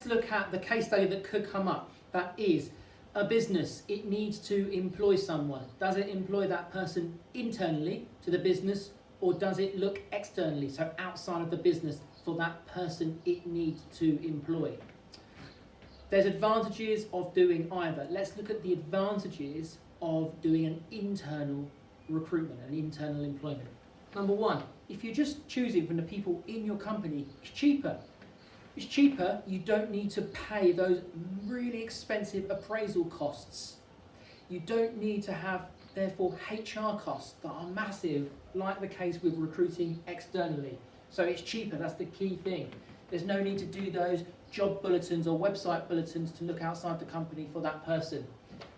look at the case study that could come up. That is a business. It needs to employ someone. Does it employ that person internally to the business, or does it look externally, so outside of the business, for that person it needs to employ? There's advantages of doing either. Let's look at the advantages of doing an internal recruitment, an internal employment. Number one, if you're just choosing from the people in your company, it's cheaper. It's cheaper, you don't need to pay those really expensive appraisal costs. You don't need to have, therefore, HR costs that are massive, like the case with recruiting externally. So it's cheaper, that's the key thing. There's no need to do those job bulletins or website bulletins to look outside the company for that person.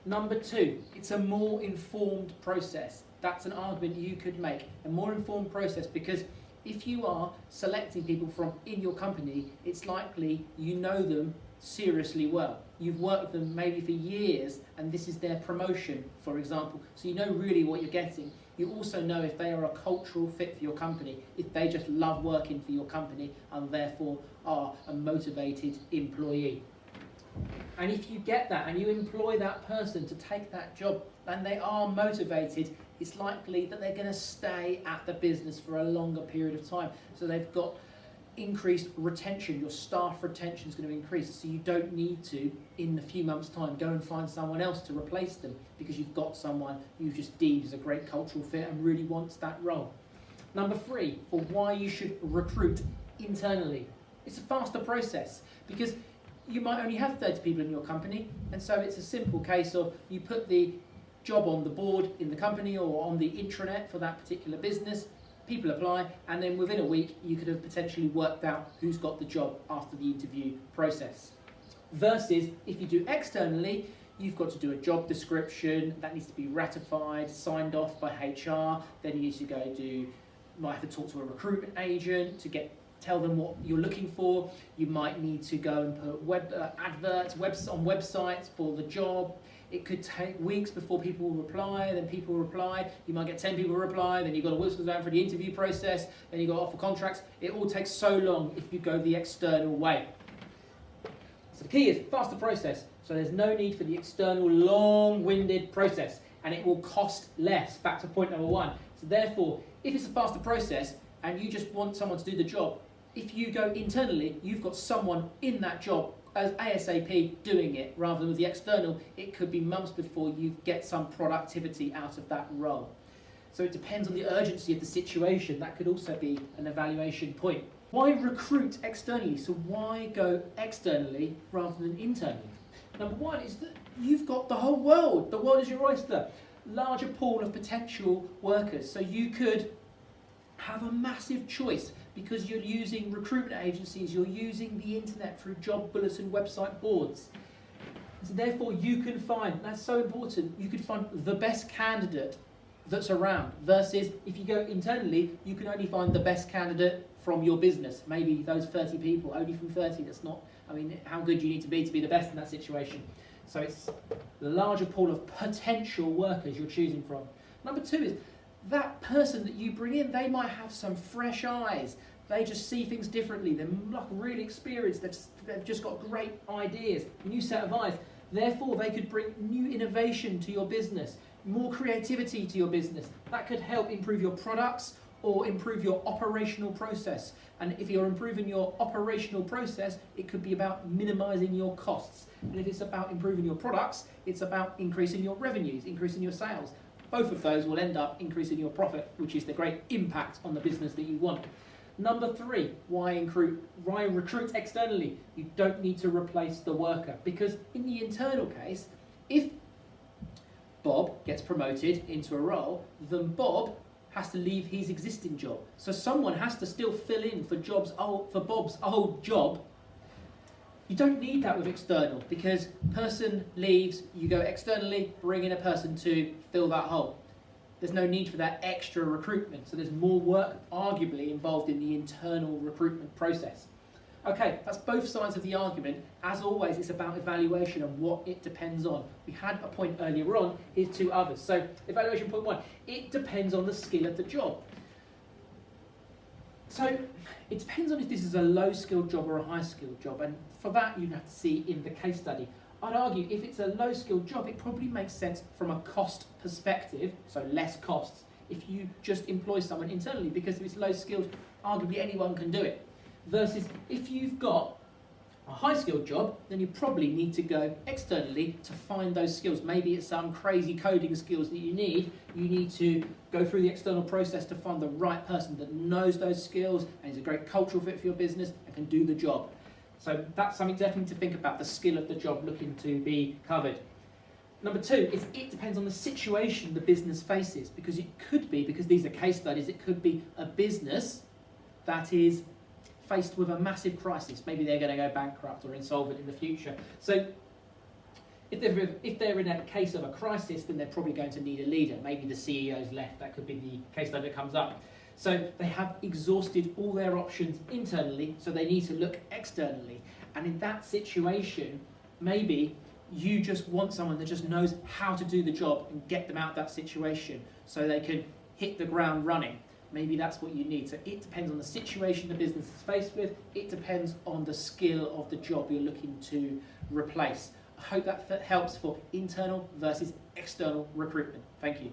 Number two, it's a more informed process. That's an argument you could make, a more informed process, because if you are selecting people from in your company, it's likely you know them seriously well. You've worked with them maybe for years, and this is their promotion, for example. So you know really what you're getting. You also know if they are a cultural fit for your company, if they just love working for your company and therefore are a motivated employee. And if you get that and you employ that person to take that job and they are motivated, it's likely that they're going to stay at the business for a longer period of time. So they've got increased retention. Your staff retention is going to increase. So you don't need to, in a few months' time, go and find someone else to replace them, because you've got someone you just deemed as a great cultural fit and really wants that role. Number three, for why you should recruit internally. It's a faster process, because you might only have 30 people in your company, and so it's a simple case of you put the job on the board in the company or on the intranet for that particular business, people apply, and then within a week you could have potentially worked out who's got the job after the interview process. Versus if you do externally, you've got to do a job description that needs to be ratified, signed off by HR, then you need to go might have to talk to a recruitment agent to tell them what you're looking for. You might need to go and put adverts on websites for the job. It could take weeks before people will reply, then people reply. You might get 10 people reply, then you've got to whistle down for the interview process, then you've got to offer contracts. It all takes so long if you go the external way. So the key is faster process. So there's no need for the external long-winded process, and it will cost less. Back to point number one. So therefore, if it's a faster process and you just want someone to do the job, if you go internally, you've got someone in that job as ASAP doing it, rather than with the external, it could be months before you get some productivity out of that role. So it depends on the urgency of the situation. That could also be an evaluation point. Why recruit externally? So why go externally rather than internally? Number one is that you've got the whole world. The world is your oyster. Larger pool of potential workers. So you could have a massive choice, because you're using recruitment agencies, you're using the internet through job bulletin website boards. So therefore you can find, that's so important, you could find the best candidate that's around, versus if you go internally, you can only find the best candidate from your business. Maybe those 30 people, only from 30, that's not, how good do you need to be the best in that situation? So it's the larger pool of potential workers you're choosing from. Number two is, that person that you bring in, they might have some fresh eyes. They just see things differently. They're like really experienced. They've just got great ideas, new set of eyes. Therefore, they could bring new innovation to your business, more creativity to your business. That could help improve your products or improve your operational process. And if you're improving your operational process, it could be about minimizing your costs. And if it's about improving your products, it's about increasing your revenues, increasing your sales. Both of those will end up increasing your profit, which is the great impact on the business that you want. Number three, why recruit externally? You don't need to replace the worker, because in the internal case, if Bob gets promoted into a role, then Bob has to leave his existing job. So someone has to still fill in for Bob's old job. You don't need that with external, because person leaves, you go externally, bring in a person to fill that hole. There's no need for that extra recruitment, so there's more work arguably involved in the internal recruitment process. Okay, that's both sides of the argument. As always, it's about evaluation and what it depends on. We had a point earlier on, here's two others. So evaluation point one, it depends on the skill of the job. So it depends on if this is a low-skilled job or a high-skilled job, and for that, you'd have to see in the case study. I'd argue if it's a low-skilled job, it probably makes sense from a cost perspective, so less costs, if you just employ someone internally, because if it's low-skilled, arguably anyone can do it. Versus if you've got a high-skilled job, then you probably need to go externally to find those skills. Maybe it's some crazy coding skills that you need. You need to go through the external process to find the right person that knows those skills and is a great cultural fit for your business and can do the job. So that's something definitely to think about, the skill of the job looking to be covered. Number two is it depends on the situation the business faces, because it could be, because these are case studies, it could be a business that is faced with a massive crisis. Maybe they're going to go bankrupt or insolvent in the future. So if they're in a case of a crisis, then they're probably going to need a leader. Maybe the CEO's left. That could be the case study that comes up. So they have exhausted all their options internally, so they need to look externally. And in that situation, maybe you just want someone that just knows how to do the job and get them out of that situation so they can hit the ground running. Maybe that's what you need. So it depends on the situation the business is faced with. It depends on the skill of the job you're looking to replace. I hope that helps for internal versus external recruitment. Thank you.